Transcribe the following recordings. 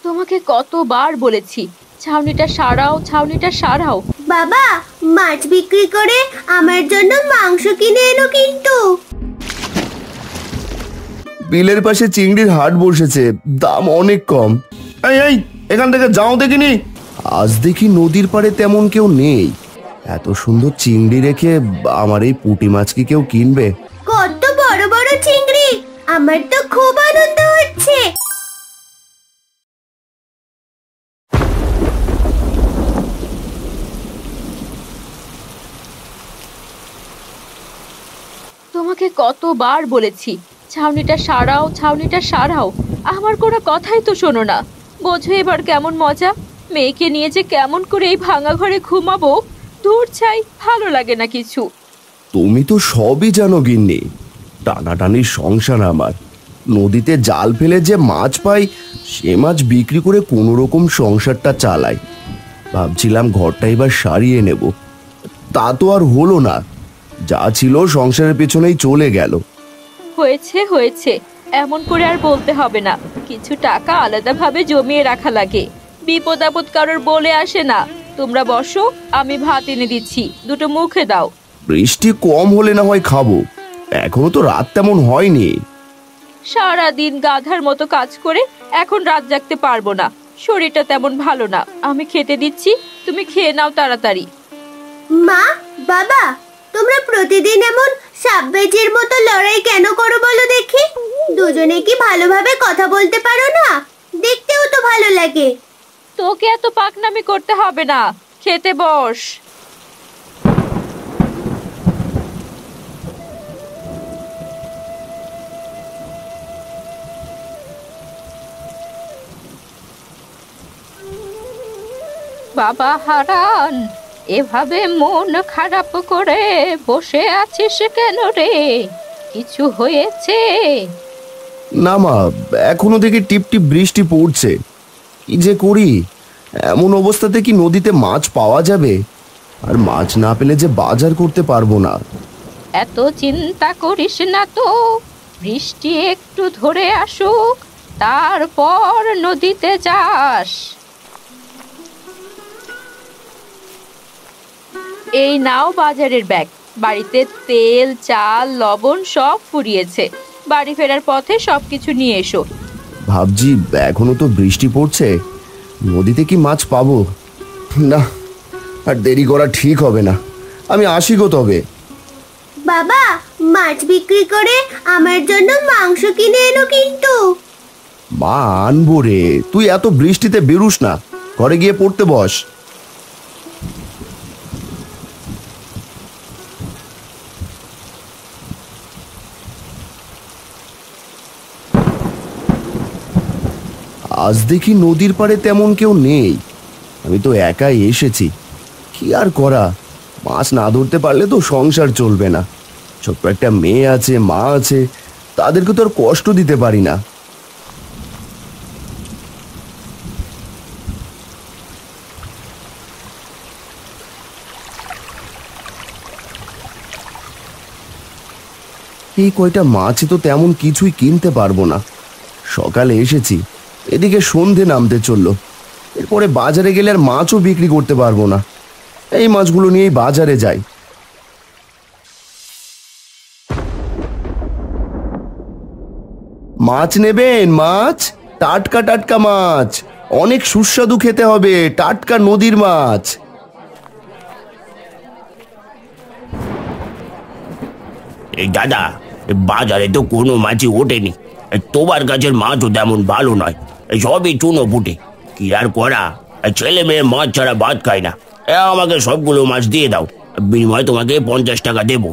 তোমাকে কতবার বলেছি ছাউনিটা সারাও, ছাউনিটা সারাও। বাবা, মাছ বিক্রি করে আমার জন্য মাংস কিনে এনো কিন্তু। বিলের পাশে চিংড়ির হাট বসেছে, দাম অনেক কম। এই এই, এখান থেকে যাও দেখিনি। আজ দেখি নদীর পাড়ে তেমন কেউ নেই। এত সুন্দর চিংড়ি রেখে আমার এই পুঁটি মাছ কি কেউ কিনবে? কত বড় বড় চিংড়ি, আমার তো খুব আনন্দ হচ্ছে। তোমাকে কতবার বলেছি ছাউনিটা সারাও, ছাউনিটা সারাও। আমার কোনো কথাই তো শোনো না। বোঝো এবার কেমন মজা। মেয়েকে নিয়ে যে কেমন করে এই ভাঙা ঘরে ঘুমাবো, দূর চাই, ভালো লাগে না কিছু। তুমি তো সবই জানো গিন্নি। টানাটানির সংসার আমার। নদীতে জাল ফেলে যে মাছ পাই, সে মাছ বিক্রি করে কোনো রকম সংসারটা চালাই। ভাবছিলাম ঘরটা এবার সারিয়ে নেব, তা তো আর হলো না। যা ছিল সংসারের পেছনেই চলে গেল। হয়েছে হয়েছে, এমন করে আর বলতে হবে না। কিছু টাকা আলাদাভাবে জমিয়ে রাখা লাগে, বিপদ আপদ কারোর বলে আসে না। তোমরা বসো, আমি ভাত এনে দিচ্ছি, দুটো মুখে দাও। বৃষ্টি কম হলে না হয় খাবো, এখনো তো রাত তেমন হয়নি। সারাদিন গাধার মতো কাজ করে এখন রাত জাগতে পারবো না, শরীরটা তেমন ভালো না। আমি খেতে দিচ্ছি, তুমি খেয়ে নাও তাড়াতাড়ি। মা, বাবা, তোমরা প্রতিদিন এমন সাববেজের মতো লড়াই কেন করো বলো দেখি? দুজনে কি ভালোভাবে কথা বলতে পারো না? দেখতেও তো ভালো লাগে। তোকে এত পাকনামি করতে হবে না, খেতে বস। বাবা হারান, এভাবে মন খারাপ করে বসে আছিস কেন রে? কিছু হয়েছে? না মা, এখনো দেখি টিপ টিপ বৃষ্টি পড়ছে। কি যে করি, এমন অবস্থাতে কি নদীতে মাছ পাওয়া যাবে? আর মাছ না পেলে যে বাজার করতে পারবো না। এত চিন্তা করিস না তো, বৃষ্টি একটু ধরে আসুক, তারপর নদীতে যাস। এই নাও বাজারের ব্যাগ। বাড়িতে তেল, চাল, লবণ সব ফুরিয়েছে। বাড়ি ফেরার পথে সবকিছু নিয়ে এসো। ভাবছি এখনো তো বৃষ্টি পড়ছে, নদীতে কি মাছ পাবো? না, আর দেরি করা ঠিক হবে না। আমি আসি গো তবে। বাবা, মাছ বিক্রি করে আমার জন্য মাংস কিনে এনো কিন্তু। মা, আনবো রে। তুই এত বৃষ্টিতে বেরুস না, ঘরে গিয়ে পড়তে বস। আজ দেখি নদীর পাড়ে তেমন কেউ নেই। আমি তো একাই এসেছি, কি আর করা। মাছ না ধরতে পারলে তো সংসার চলবে না। ছোট্ট একটা মেয়ে আছে, মা আছে, তাদেরকে তো আর কষ্ট দিতে পারি না। এই কয়টা মাছ তো তেমন কিছুই কিনতে পারবো না। সকালে এসেছি, এদিকে সন্ধে নামতে চললো। এরপরে বাজারে গেলে আর মাছও বিক্রি করতে পারবো না। এই মাছগুলো নিয়েই বাজারে যাই। মাছ নেবেন? মাছ, টাটকা টাটকা মাছ, অনেক সুস্বাদু খেতে হবে, টাটকা নদীর মাছ। এই দাদা, বাজারে তো কোনো মাছই ওঠেনি। তোমার কাছের মাছও তেমন ভালো নয়, সবই চুনো পুটে। কি আর করা, ছেলে মেয়ে মাছ ছাড়া ভাত খায় না। আমাকে সবগুলো মাছ দিয়ে দাও, বিনিময়ে তোমাকে 50 টাকা দেবো।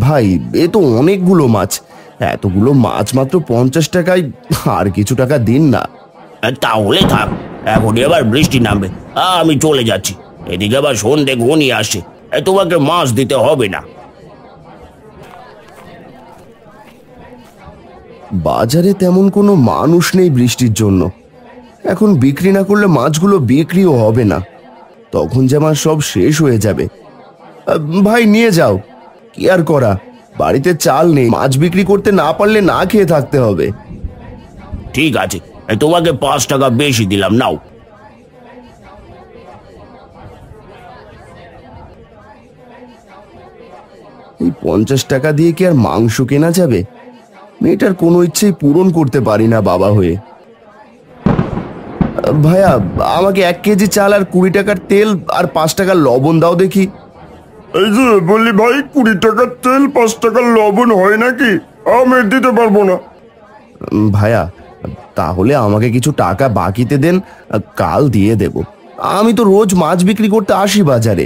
ভাই, এ তো অনেকগুলো মাছ, এতগুলো মাছ মাত্র 50 টাকায়। আর কিছু টাকা দিন না। তাহলে থাক, এখনই আবার বৃষ্টি নামবে, আমি চলে যাচ্ছি। এদিকে আবার সন্ধে ঘনিয়ে আসছে, তোমাকে মাছ দিতে হবে না। বাজারে তেমন কোনো মানুষ নেই বৃষ্টির জন্য। এখন বিক্রি না করলে মাছগুলো বিক্রিও হবে না, তখন যে আমার সব শেষ হয়ে যাবে। ভাই, নিয়ে যাও। কি আর করা, বাড়িতে চাল নেই, মাছ বিক্রি করতে না পারলে না খেয়ে থাকতে হবে। ঠিক আছে, তোমাকে 5 টাকা বেশি দিলাম, নাও। এই 50 টাকা দিয়ে কি আর মাংস কেনা যাবে? মেয়েটার কোনো ইচ্ছেই পূরণ করতে পারি না বাবা হয়ে। ভাইয়া, আমাকে 1 কেজি চাল আর 20 টাকার তেল আর 5 টাকার লবণ দাও দেখি। এই যে বললি ভাই, 20 টাকার তেল 5 টাকার লবণ হয় নাকি? আমি দিতে পারবো না। ভাইয়া, তাহলে আমাকে কিছু টাকা বাকিতে দেন, কাল দিয়ে দেব। আমি তো রোজ মাছ বিক্রি করতে আসি বাজারে।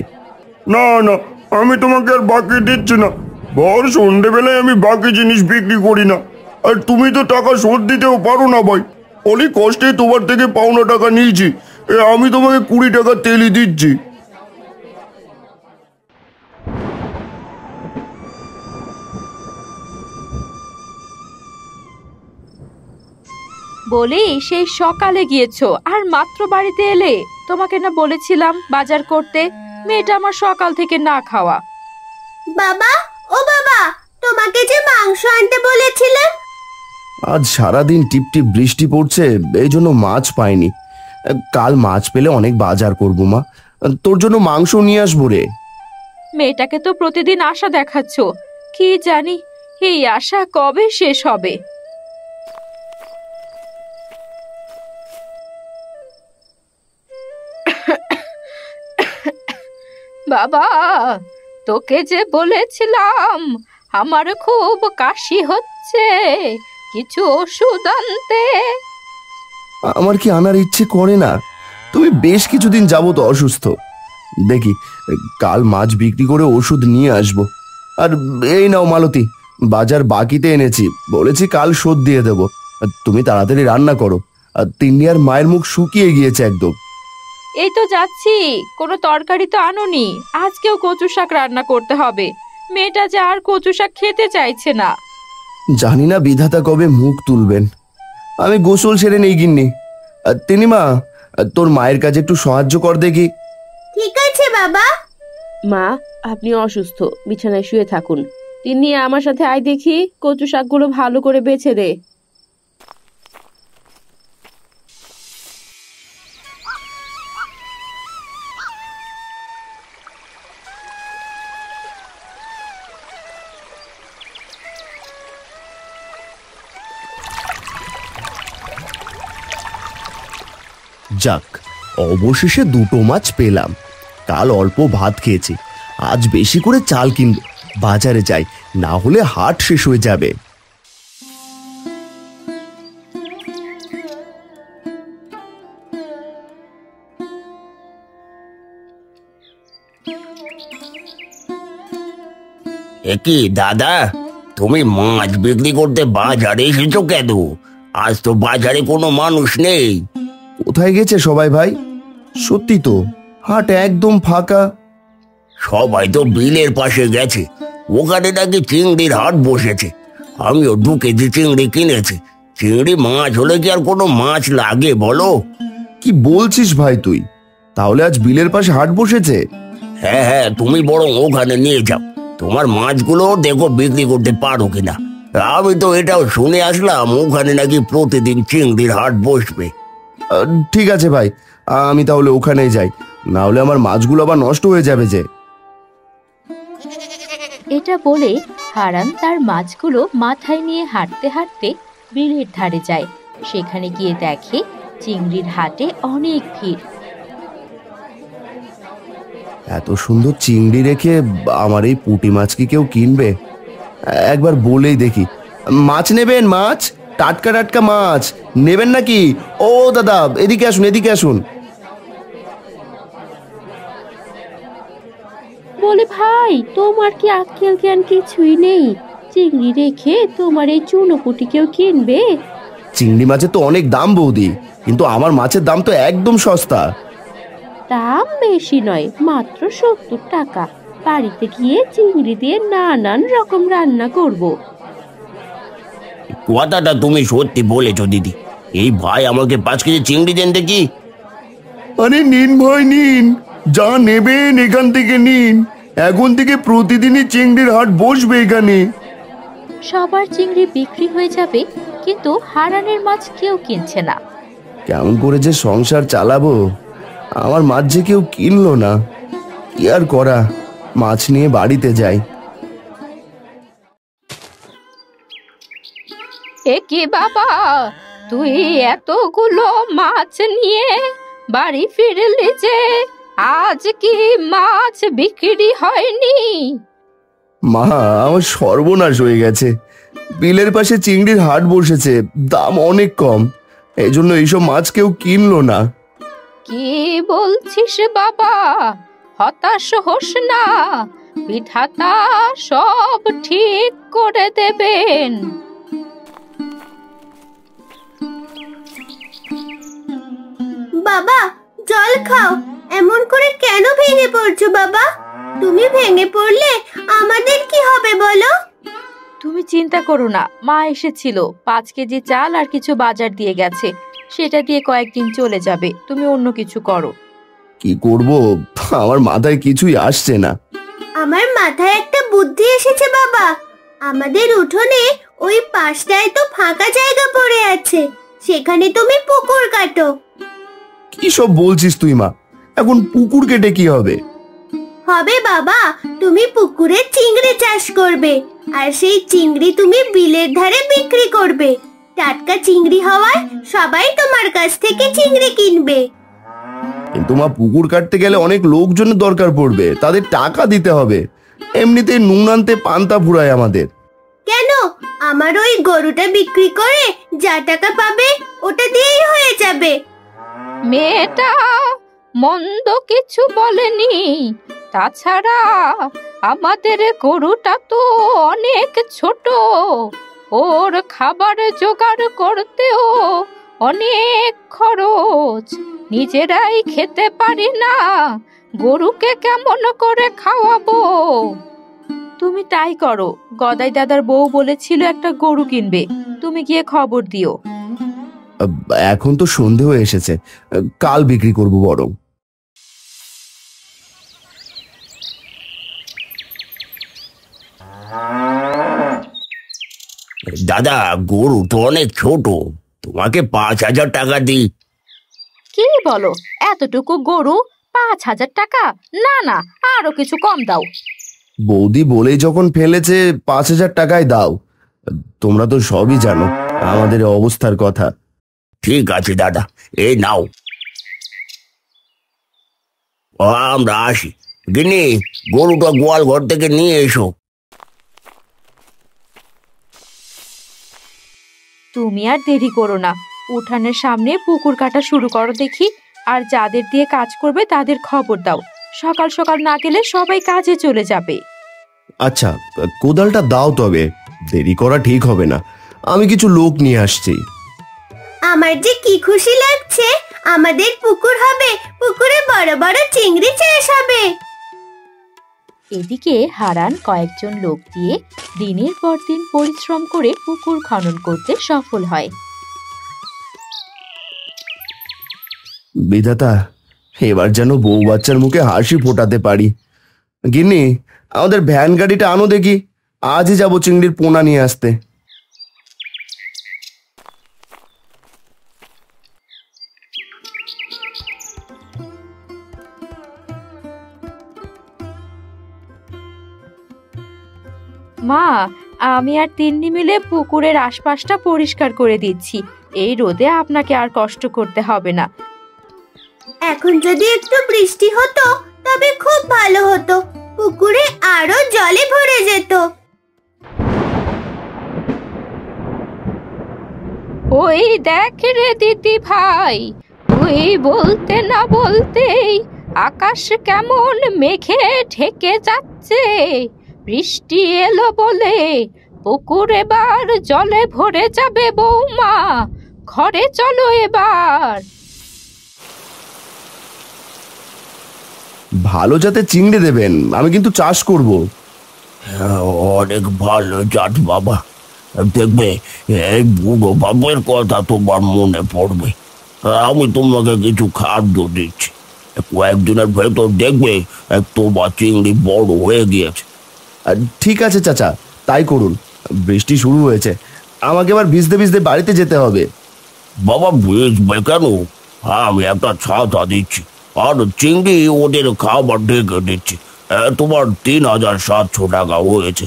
না না, আমি তোমাকে আর বাকি দিচ্ছি না। ভর সন্ধ্যেবেলায় আমি বাকি জিনিস বিক্রি করি না। আর তুমি তো টাকা শোধ দিতেও পারো না ভাই। অনেক কষ্টে তোমার থেকে পাওনা টাকা নিয়েছি, আমি তোমাকে 20 টাকা তেলই দিচ্ছি। বলি সেই সকালে গিয়েছো আর মাত্র বাড়িতে এলে? তোমাকে না বলেছিলাম বাজার করতে? মেয়েটা আমার সকাল থেকে না খাওয়া। বাবা, ও বাবা, তোমাকে যে মাংস আনতে বলেছিলাম। আজ সারাদিন টিপটিপ বৃষ্টি পড়ছে, এই জন্য মাছ পাইনি। কাল মাছ পেলে অনেক বাজার করবো মা, তোর জন্য মাংস নিয়ে আসবো রে। মেয়েটাকে তো প্রতিদিন আশা দেখাচ্ছ, কি জানি এই আশা কবে শেষ হবে। বাবা, তোকে যে বলেছিলাম আমার খুব কাশি হচ্ছে, কিছু ওষুধ আনতে। আমার কি আনার ইচ্ছে করে না? তুমি বেশ কিছুদিন যাবত অসুস্থ। দেখি কাল মাছ বিক্রি করে ওষুধ নিয়ে আসবো। আর এই নাও মালতী, বাজার বাকিতে এনেছি, বলেছি কাল শোধ দিয়ে দেবো। তুমি তাড়াতাড়ি রান্না করো। আর তিন্নি আর মায়ের মুখ শুকিয়ে গিয়েছে একদম। এই তো যাচ্ছি, কোনো তরকারি তো আনোনি। আজকেও কচু শাক রান্না করতে হবে। মেয়েটা যে আর কচু শাক খেতে চাইছে না। জানি না বিধাতা কবে মুখ তুলবেন। আমি গোসল সেরে নেই গিন্নি। তিনি মা, তোর মায়ের কাছে একটু সাহায্য কর দেখি। ঠিক আছে বাবা। মা, আপনি অসুস্থ, বিছানায় শুয়ে থাকুন। তিনি আমার সাথে আয় দেখি, কচু শাকগুলো ভালো করে বেছে দে। যাক, অবশেষে 2টো মাছ পেলাম। কাল অল্প ভাত খেয়েছি, আজ বেশি করে চাল কিনব। বাজারে যাই, না হলে হাট শেষ হয়ে যাবে। কি দাদা, তুমি মাছ বিক্রি করতে বাজারে এসেছো কেন? আজ তো বাজারে কোনো মানুষ নেই। কোথায় গেছে সবাই ভাই? সত্যি তো, হাট একদম ফাঁকা। সবাই তো বিলের পাশে গেছে, ওখানে নাকি চিংড়ির হাট বসেছে। আমিও 2 কেজি চিংড়ি কিনেছি। চিংড়ি মাছ হলে কি আর কোনো মাছ লাগে বলো? কি বলছিস ভাই তুই? তাহলে আজ বিলের পাশে হাট বসেছে? হ্যাঁ হ্যাঁ, তুমি বরং ওখানে নিয়ে যাও, তোমার মাছগুলো দেখো বিক্রি করতে পারো কিনা। আমি তো এটাও শুনে আসলাম ওখানে নাকি প্রতিদিন চিংড়ির হাট বসবে। ঠিক আছে ভাই, আমি তাহলে ওখানেই যাই, না হলে আমার মাছগুলো আবার নষ্ট হয়ে যাবে যে। এটা বলে হারান তার মাছগুলো মাথায় নিয়ে হাঁটতে হাঁটতে বিলের ধারে যায়। সেখানে গিয়ে দেখে চিংড়ির হাটে অনেক ভিড়। এত সুন্দর চিংড়ি রেখে আমার এই পুঁটি মাছ কি কেউ কিনবে? একবার বলেই দেখি। মাছ নেবেন? মাছ, টাটকা টাটকা মাছ নেবেন নাকি? ও দাদা, এদিকে আসুন, এদিকে আসুন। বলে ভাই, তোমার কি আক্কেল জ্ঞান কিছুই নেই? চিংড়ি রেখে তোমার এই চুনোপুটি কেউ কিনবে? চিংড়ি মাছের তো অনেক দাম বৌদি, কিন্তু আমার মাছের দাম তো একদম সস্তা। দাম বেশি নয়, মাত্র 70 টাকা। বাড়িতে গিয়ে চিংড়ি দিয়ে নানান রকম রান্না করব। কথাটা তুমি সত্যি বলেছো দিদি। এই ভাই আমাকে 5 কেজি চিংড়ি দেন দেখি। আরে নিন ভাই নিন, যা নেবেন এখান থেকে নিন। এখন থেকে প্রতিদিনই চিংড়ির হাট বসবে এখানে। সবার চিংড়ি বিক্রি হয়ে যাবে, কিন্তু হারানের মাছ কেউ কিনছে না। কেমন করে যে সংসার চালাবো। আমার মাছ যে কেউ কিনলো না, কি আর করা, মাছ নিয়ে বাড়িতে যাই। এ কি বাবা, তুই এতগুলো মাছ নিয়ে বাড়ি ফিরলি যে, আজ কি মাছ বিক্রি হয়নি? মা, আমার সর্বনাশ হয়ে গেছে। বিলের পাশে চিংড়ির হাট বসেছে, দাম অনেক কম, এই জন্য এইসব মাছ কেউ কিনলো না। কি বলছিস বাবা? হতাশ হোস না, বিধাতা সব ঠিক করে দেবেন। বাবা, জল খাও। এমন করে কেন ভেঙে পড়ছো বাবা? তুমি ভেঙে পড়লে আমাদের কি হবে বলো? তুমি চিন্তা করো না, মা এসেছিল, 5 কেজি চাল আর কিছু বাজার দিয়ে গেছে, সেটা দিয়ে কয়েকদিন চলে যাবে। তুমি অন্য কিছু করো। কি করব, আমার মাথায় কিছুই আসছে না। আমার মাথায় একটা বুদ্ধি এসেছে বাবা। আমাদের উঠোনে ওই পাশটায় তো ফাঁকা জায়গা পড়ে আছে, সেখানে তুমি পুকুর কাটো। কি সব বলছিস তুই মা? এখন পুকুর কেটে কি হবে? হবে বাবা, তুমি পুকুরে চিংড়ি চাষ করবে, আর সেই চিংড়ি তুমি বিলের ধারে বিক্রি করবে। টাটকা চিংড়ি হওয়ায় সবাই তোমার কাছ থেকে চিংড়ি কিনবে। কিন্তু মা, পুকুর কাটতে গেলে অনেক লোকজনের দরকার পড়বে, তাদের টাকা দিতে হবে। এমনিতেই নুন আনতে পান্তা ফুরায় আমাদের। কেন? আমার ওই গরুটা বিক্রি করে যা টাকা পাবে ওটা দিয়েই হয়ে যাবে। মেয়েটা মন্দ কিছু বলেনি, তাছাড়া আমাদের গরুটা তো অনেক ছোট, ওর খাবার জোগাড় করতেও অনেক খরচ, নিজেরাই খেতে পারি না, গরুকে কেমন করে খাওয়াবো? তুমি তাই করো, গদাই দাদার বউ বলেছিল একটা গরু কিনবে, তুমি গিয়ে খবর দিও। এখন তো সন্ধে হয়ে এসেছে, কাল বিক্রি করব বরং। দাদা, গরু তো অনেক ছোট, তোমাকে 5,000 টাকা দিই। কি বলো, এতটুকু গরু 5,000 টাকা? না না, আরো কিছু কম দাও। বৌদি বলেই যখন ফেলেছে, 5,000 টাকায় দাও। তোমরা তো সবই জানো আমাদের অবস্থার কথা। ঠিক আছে দাদা, এই নাও। আমরা আসি। গিন্নি, গরুটা গোয়াল ঘর থেকে নিয়ে এসো। তুমি আর দেরি করো না, উঠানের সামনে পুকুর কাটা শুরু করো দেখি, আর যাদের দিয়ে কাজ করবে তাদের খবর দাও। সকাল সকাল না গেলে সবাই কাজে চলে যাবে। আচ্ছা, কোদালটা দাও, তবে দেরি করা ঠিক হবে না। আমি কিছু লোক নিয়ে আসছি। আমার যে কি খুশি লাগছে, আমাদের পুকুর হবে, পুকুরে বড় বড় চিংড়ি চাষ হবে। এদিকে হারান কয়েকজন লোক দিয়ে দিনের পর দিন পরিশ্রম করে পুকুর খনন করতে সফল হয়। বিধাতা, এবার যেন বউ বাচ্চার মুখে হাসি ফোটাতে পারি। গিন্নি, আমাদের ভ্যান গাড়িটা আনো দেখি, আজই যাবো চিংড়ির পোনা নিয়ে আসতে। মা, আমি আর তিন্নি মিলে পুকুরের আশপাশটা পরিষ্কার করে দিচ্ছি, এই রোদে আপনাকে আর কষ্ট করতে হবে না। এখন যদি একটু বৃষ্টি হতো তবে খুব ভালো হতো, পুকুরে আরো জলে ভরে যেত। ওই দেখ রে দিদি ভাই, তুই বলতে না বলতেই আকাশ কেমন মেঘে ঢেকে যাচ্ছে। বৃষ্টি এলো বলে পুকুর এবার জলে ভরে যাবে। বৌমা, ঘরে চলো এবার। ভালো জাতের চিংড়ি দেবেন, আমি কিন্তু চাষ করব। অনেক ভালো জাত বাবা, দেখবে এই বুড়ো বাবার কথা তোমার মনে পড়বে। আমি তোমাকে কিছু খাদ্য দিচ্ছি, কয়েকদিনের ভেতর দেখবে তোমার চিংড়ি বড় হয়ে গিয়েছে। ঠিক আছে চাচা, তাই করুন। বৃষ্টি শুরু হয়েছে, আমাকে এবার ভিজতে ভিজতে বাড়িতে যেতে হবে। বাবা বেচবে কেন? আমি একটা ছাতা দিচ্ছি আর চিংড়ি ওদের খাবার ঢেকে দিচ্ছি। তোমার 3,700 টাকা হয়েছে।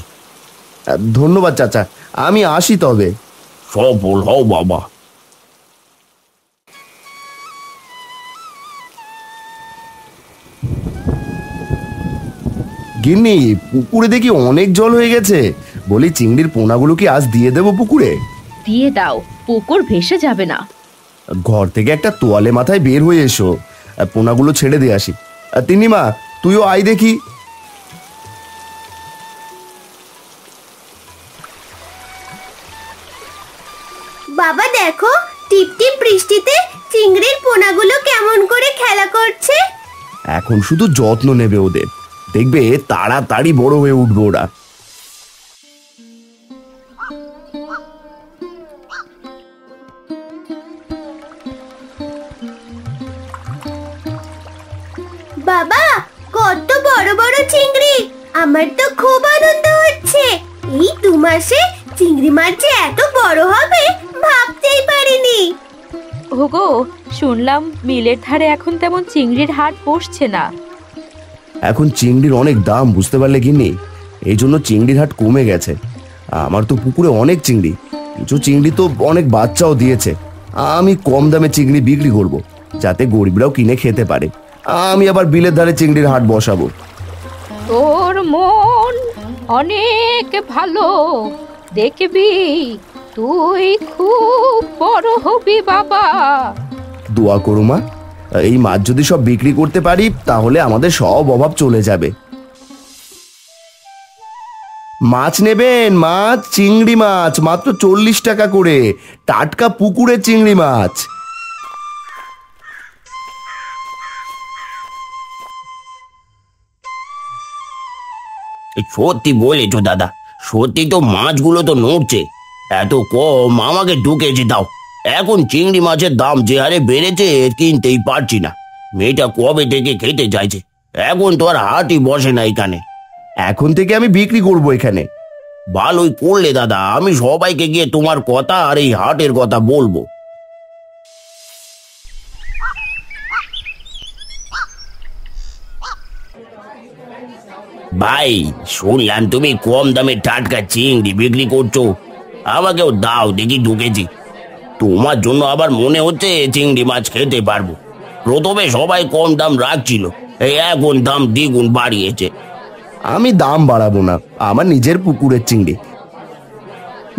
ধন্যবাদ চাচা, আমি আসি তবে। সফল হও বাবা। গিন্নি, পুকুরে দেখি অনেক জল হয়ে গেছে। বলি চিংড়ির পোনাগুলো কি আজ দিয়ে দেবো পুকুরে? দিয়ে দাও, পুকুর ভেসে যাবে না। ঘর থেকে একটা তোয়ালে মাথায় বের হয়ে এসো, পোনাগুলো ছেড়ে দিয়ে আসি। তিন্নিমা, তুইও আয় দেখি। বাবা দেখো, টিপ টিপ বৃষ্টিতে চিংড়ির পোনাগুলো কেমন করে খেলা করছে। এখন শুধু যত্ন নেবে ওদের, দেখবে তাড়াতাড়ি বড় হয়ে উঠবে ওরা। বাবা, কত বড় বড় চিংড়ি! আমার তো খুব আনন্দ হচ্ছে। এই 2 মাসে চিংড়ি মাছ যে এত বড় হবে ভাবতেই পারিনি। ওগো, শুনলাম মিলের ধারে এখন তেমন চিংড়ির হাট বসছে না। এখন চিংড়ির অনেক দাম, বুঝতে পারলে গিন্নি, এই জন্য চিংড়ির হাট কমে গেছে। আমার তো পুকুরে অনেক চিংড়ি, কিছু চিংড়ি তো অনেক বাচ্চাও দিয়েছে। আমি কম দামে চিংড়ি বিক্রি করব, যাতে গরিবরাও কিনে খেতে পারে। আমি আবার বিলের ধারে চিংড়ির হাট বসাবো। তোর মন অনেক ভালো, দেখবি তুই খুব বড় হবি বাবা। দোয়া করো মা, এই মাছ যদি সব বিক্রি করতে পারি তাহলে আমাদের সব অভাব চলে যাবে। মাছ নেবেন? মাছ, চিংড়ি মাছ মাত্র 40 টাকা করে, টাটকা পুকুরের চিংড়ি মাছ। সত্যি বলেছো দাদা, সত্যি তো মাছগুলো তো নড়ছে। এত কম, আমাকে 2 কেজি দাও। এখন চিংড়ি মাছের দাম যে হারে বেড়েছে কিনতেই পারছি না। মেয়েটা কবে থেকে খেতে চাইছে, এখন তো আর হাটই বসে না এখানে। এখন থেকে আমি বিক্রি করব এখানে। ভালোই করলে দাদা, আমি সবাইকে গিয়ে তোমার কথা আর এই হাটের কথা বলবো। ভাই, শুনলাম তুমি কম দামে টাটকা চিংড়ি বিক্রি করছো, আমাকেও দাও দেখি 2 কেজি। তোমার জন্য আবার মনে হচ্ছে চিংড়ি মাছ খেতে পারবো। প্রথমে সবাই কম দাম রাখছিল, এই এখন দাম দ্বিগুণ বাড়িয়েছে। আমি দাম বাড়াবো না, আমার নিজের পুকুরের চিংড়ি।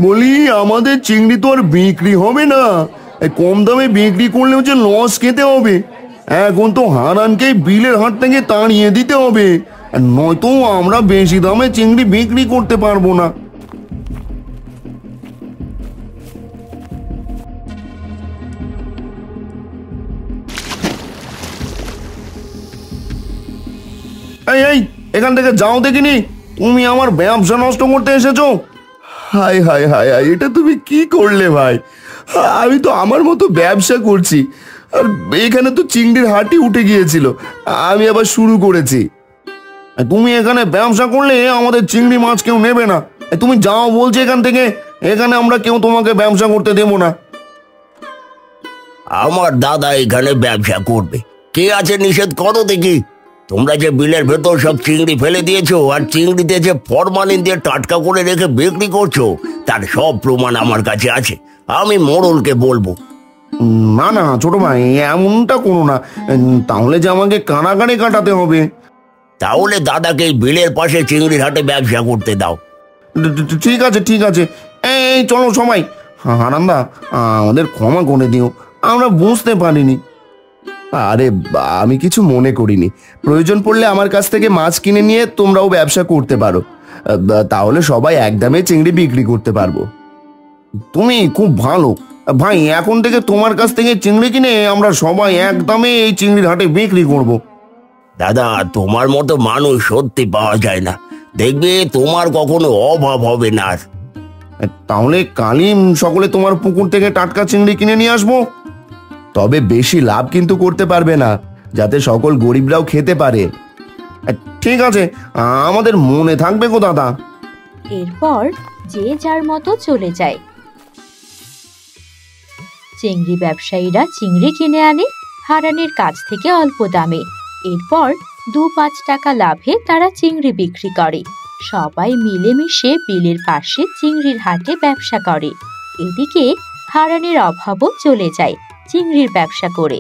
বলি আমাদের চিংড়ি তো আর বিক্রি হবে না, এই কম দামে বিক্রি করলে হচ্ছে লস খেতে হবে। এখন তো হারানকে বিলের হাট থেকে তাড়িয়ে দিতে হবে, আর নয়তো আমরা বেশি দামে চিংড়ি বিক্রি করতে পারবো না। এই এই, এখান থেকে যাও দেখিনি, তুমি আমার ব্যবসা নষ্ট করতে এসেছো। হায় হায় হায় হায়, এটা তুমি কি করলে ভাই? আমি তো আমার মতো ব্যবসা করছি, আর এখানে তো চিংড়ির হাটই উঠে গিয়েছিল, আমি আবার শুরু করেছি। তুমি এখানে ব্যবসা করলে আমাদের চিংড়ি মাছ কেউ নেবে না। তুমি যাও বলছে এখান থেকে, এখানে আমরা কেউ তোমাকে ব্যবসা করতে দেবো না। আমার দাদা এখানে ব্যবসা করবে, কে আছে নিষেধ করো দেখি। তোমরা যে বিলের ভেতর সব চিংড়ি ফেলে দিয়েছো আর চিংড়িতে যে ফরমালিন দিয়ে টাটকা করে রেখে বিক্রি করছো, তার সব প্রমাণ আমার কাছে আছে। আমি মোড়লকে বলবো। না না ছোট ভাই, এমনটা করো না, তাহলে যে আমাকে কানাকানি কাটাতে হবে। তাহলে দাদাকে এই বিলের পাশে চিংড়ির হাটে ব্যবসা করতে দাও। ঠিক আছে ঠিক আছে, এই চলো সবাই। হারান্দা, আমাদের ক্ষমা করে দিও, আমরা বুঝতে পারিনি। আরে আমি কিছু মনে করিনি, প্রয়োজন পড়লে আমার কাছ থেকে মাছ কিনে নিয়ে তোমরাও ব্যবসা করতে পারো, তাহলে সবাই একদমে চিংড়ি বিক্রি করতে পারবো। তুমি খুব ভালো ভাই, এখন থেকে তোমার কাছ থেকে চিংড়ি কিনে আমরা সবাই একদমে এই চিংড়ির হাটে বিক্রি করব। দাদা, তোমার মতো মানুষ সত্যি পাওয়া যায় না, দেখবে তোমার কখনো অভাব হবে না। তাহলে কালই সকলে তোমার পুকুর থেকে টাটকা চিংড়ি কিনে নিয়ে আসবো। তবে বেশি লাভ কিন্তু করতে পারবে না, যাতে সকল গরিবরাও খেতে পারে। ঠিক আছে, আমাদের মনে থাকবে গো দাদা। এরপর যে যার মতো চলে যায়। চিংড়ি ব্যবসায়ীরা চিংড়ি কিনে আনে হারানের কাছ থেকে অল্প দামে। এরপর 2-5 টাকা লাভে তারা চিংড়ি বিক্রি করে। সবাই মিলেমিশে বিলের পাশে চিংড়ির হাটে ব্যবসা করে। এদিকে হারানের অভাবও চলে যায় চিংড়ির ব্যবসা করে।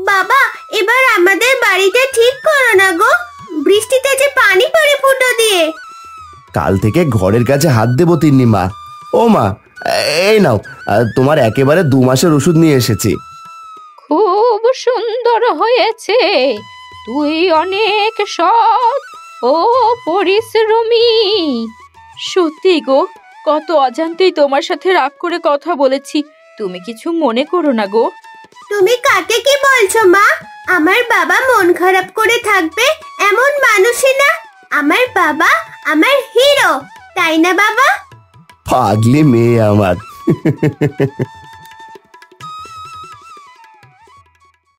বাবা, এবার আমাদের বাড়িটা ঠিক করো না গো, বৃষ্টিতে যে পানি পড়ে ফুটো দিয়ে। কাল থেকে ঘরের কাছে হাত দেবো তিন্নি মা। ও মা, এই নাও, তোমার একেবারে 2 মাসের ওষুধ নিয়ে এসেছি। খুব সুন্দর হয়েছে, তুই অনেক সৎ ও পরিশ্রমী। সত্যি গো, কত অজান্তেই তোমার সাথে রাগ করে কথা বলেছি, তুমি কিছু মনে করো না গো। তুমি কাকে কি বলছো মা? আমার বাবা মন খারাপ করে থাকবে এমন মানুষই না। আমার বাবা আমার হিরো, তাই না বাবা? পাগলি মেয়ে আমার।